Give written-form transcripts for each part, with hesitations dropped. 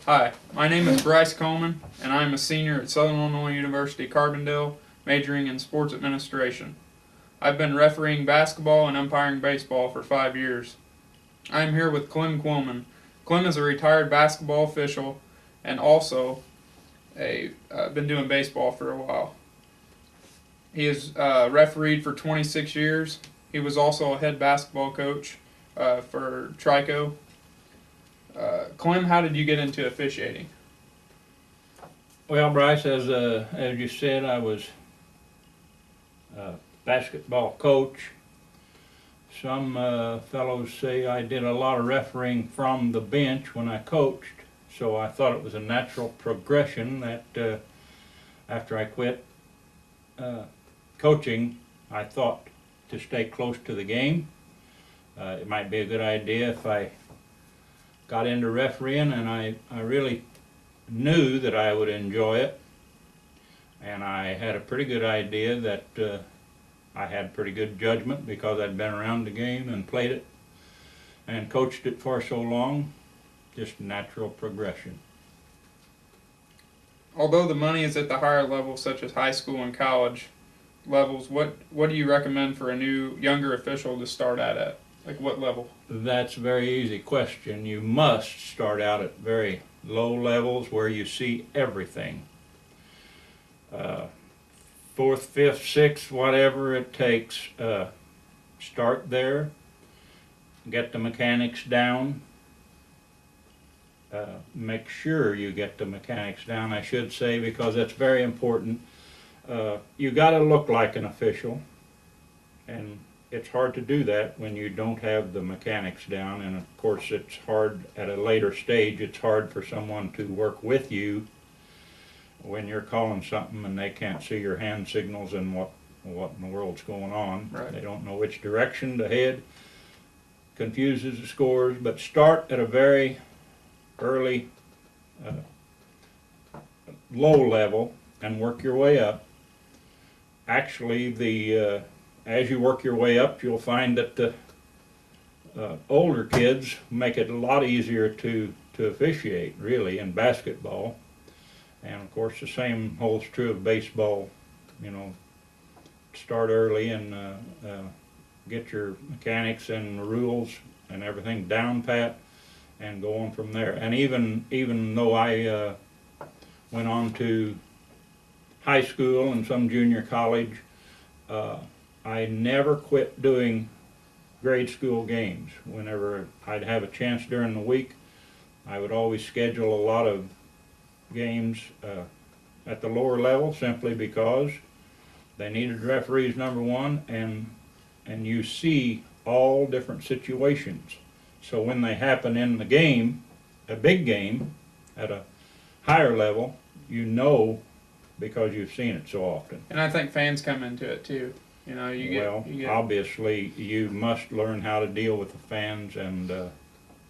Hi, my name is Bryce Quillman, and I am a senior at Southern Illinois University Carbondale, majoring in sports administration. I've been refereeing basketball and umpiring baseball for 5 years. I am here with Clem Quillman. Clem is a retired basketball official and also been doing baseball for a while. He has refereed for 26 years. He was also a head basketball coach for Trico. Clem, how did you get into officiating? Well, Bryce, as you said, I was a basketball coach. Some fellows say I did a lot of refereeing from the bench when I coached, so I thought it was a natural progression that after I quit coaching, I thought to stay close to the game. It might be a good idea if I got into refereeing, and I really knew that I would enjoy it, and I had a pretty good idea that I had pretty good judgment because I'd been around the game and played it and coached it for so long. Just natural progression. Although the money is at the higher levels such as high school and college levels, what do you recommend for a younger official to start at? Like what level? That's a very easy question. You must start out at very low levels where you see everything. Fourth, fifth, sixth, whatever it takes, start there, get the mechanics down. Make sure you get the mechanics down, I should say, because that's very important. You got to look like an official, and it's hard to do that when you don't have the mechanics down, and of course it's hard at a later stage. It's hard for someone to work with you when you're calling something and they can't see your hand signals and what in the world's going on. Right. They don't know which direction to head. Confuses the scores, but start at a very early low level and work your way up. Actually, as you work your way up, you'll find that the older kids make it a lot easier to officiate, really, in basketball. And of course, the same holds true of baseball. You know, start early and get your mechanics and the rules and everything down pat, and go on from there. And even though I went on to high school and some junior college, I never quit doing grade school games. Whenever I'd have a chance during the week, I would always schedule a lot of games at the lower level, simply because they needed referees, number one, and you see all different situations. So when they happen in the game, a big game at a higher level, you know, because you've seen it so often. And I think fans come into it too. You know, you get obviously you must learn how to deal with the fans, and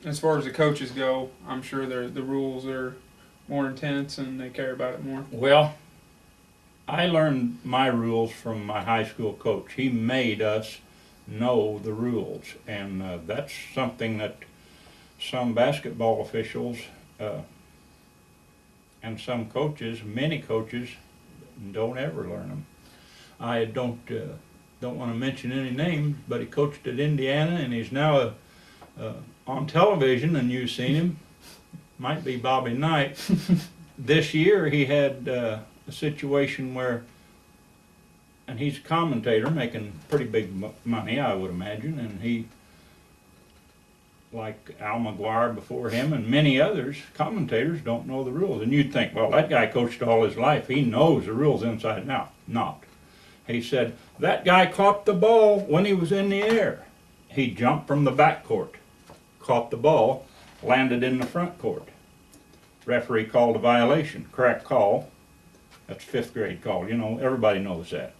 as far as the coaches go, I'm sure the rules are more intense and they care about it more. Well, I learned my rules from my high school coach. He made us know the rules, and that's something that some basketball officials and some coaches, many coaches, don't ever learn them. I don't want to mention any names, but he coached at Indiana, and he's now on television, and you've seen him. Might be Bobby Knight. This year he had a situation where, and he's a commentator making pretty big money, I would imagine, and he, like Al McGuire before him and many others, commentators don't know the rules. And you'd think, well, that guy coached all his life, he knows the rules inside and out. Not. He said, that guy caught the ball when he was in the air. He jumped from the backcourt, caught the ball, landed in the front court. Referee called a violation. Correct call. That's fifth grade call. You know, everybody knows that.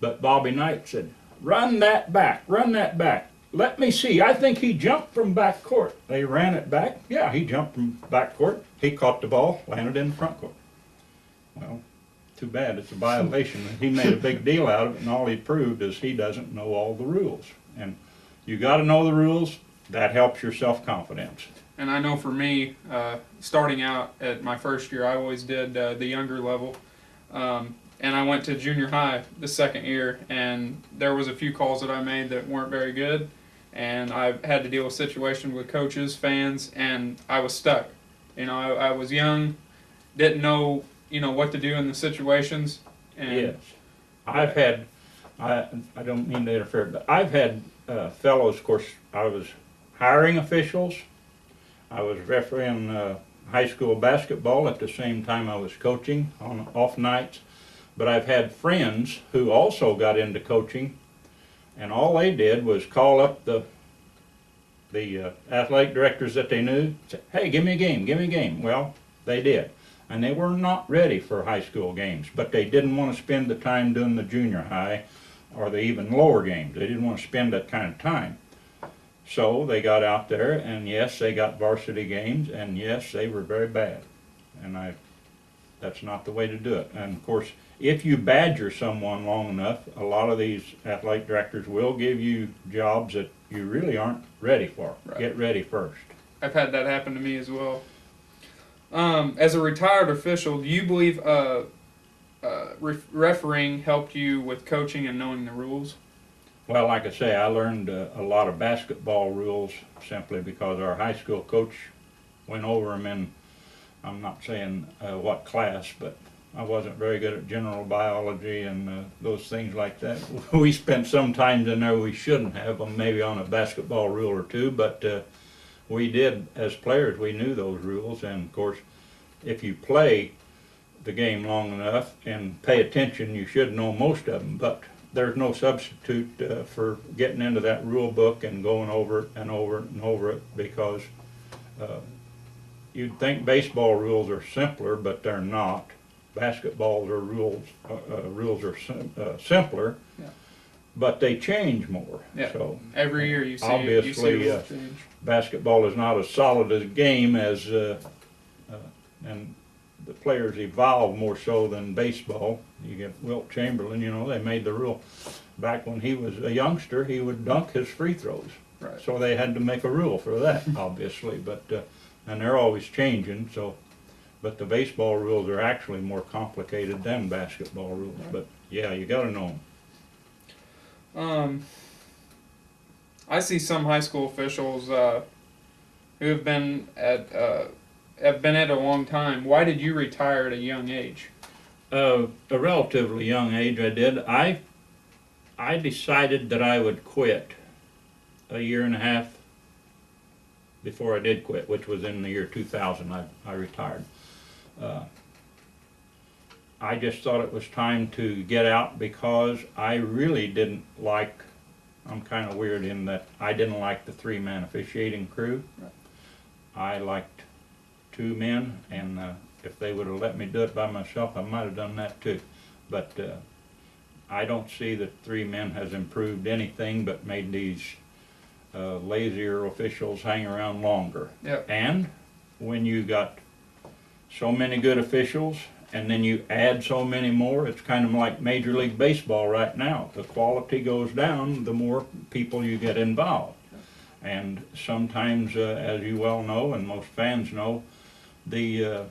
But Bobby Knight said, run that back, run that back. Let me see, I think he jumped from back court. They ran it back. Yeah, he jumped from back court. He caught the ball, landed in the front court. Well, too bad, it's a violation. He made a big deal out of it, and all he proved is he doesn't know all the rules. And you got to know the rules. That helps your self-confidence. And I know for me, starting out at my first year, I always did the younger level. And I went to junior high the second year, and there was a few calls that I made that weren't very good. And I had to deal with situations with coaches, fans, and I was stuck. I was young, didn't know, what to do in the situations. And Yes. I've had, I don't mean to interfere, but I've had fellows, of course, I was hiring officials. I was refereeing high school basketball at the same time I was coaching on off nights. But I've had friends who also got into coaching, and all they did was call up the athletic directors that they knew, say, hey, give me a game, give me a game. Well, they did. And they were not ready for high school games, but they didn't want to spend the time doing the junior high or the even lower games. They didn't want to spend that kind of time. So they got out there, and yes, they got varsity games, and yes, they were very bad. And that's not the way to do it. And of course, if you badger someone long enough, a lot of these athletic directors will give you jobs that you really aren't ready for. Right. Get ready first. I've had that happen to me as well. As a retired official, do you believe refereeing helped you with coaching and knowing the rules? Well, like I say, I learned a lot of basketball rules simply because our high school coach went over them in, I'm not saying what class, but I wasn't very good at general biology and those things like that. We spent some time in there we shouldn't have, maybe on a basketball rule or two, but we did, as players, we knew those rules. And of course, if you play the game long enough and pay attention, you should know most of them. But there's no substitute for getting into that rule book and going over it and over it and over it, because you'd think baseball rules are simpler, but they're not. Basketball rules are simpler, yeah, but they change more. Yeah. So every year you see obviously rules change. Basketball is not as solid a game as and the players evolve more so than baseball. You get Wilt Chamberlain, they made the rule back when he was a youngster, he would dunk his free throws. Right. So they had to make a rule for that, obviously, but and they're always changing. So, but the baseball rules are actually more complicated than basketball rules. Right. But yeah, you got to know them. I see some high school officials who have been at a long time. Why did you retire at a young age? A relatively young age, I did. I decided that I would quit a year and a half before I did quit, which was in the year 2000. I retired. I just thought it was time to get out because I really didn't like, I'm kind of weird in that I didn't like the three-man officiating crew. Right. I liked two men, and if they would have let me do it by myself, I might have done that too. But I don't see that three men has improved anything but made these lazier officials hang around longer. Yep. And when you got so many good officials and then you add so many more, it's kind of like Major League Baseball right now. The quality goes down the more people you get involved. And sometimes, as you well know and most fans know, the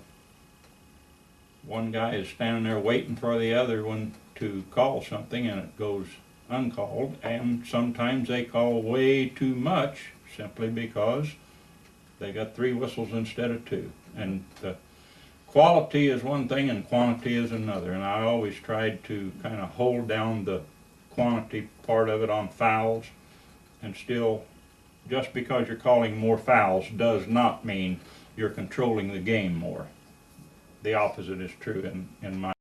one guy is standing there waiting for the other one to call something and it goes uncalled, and sometimes they call way too much simply because they got three whistles instead of two. And the quality is one thing and quantity is another, and I always tried to kind of hold down the quantity part of it on fouls, and still, just because you're calling more fouls does not mean you're controlling the game more. The opposite is true in my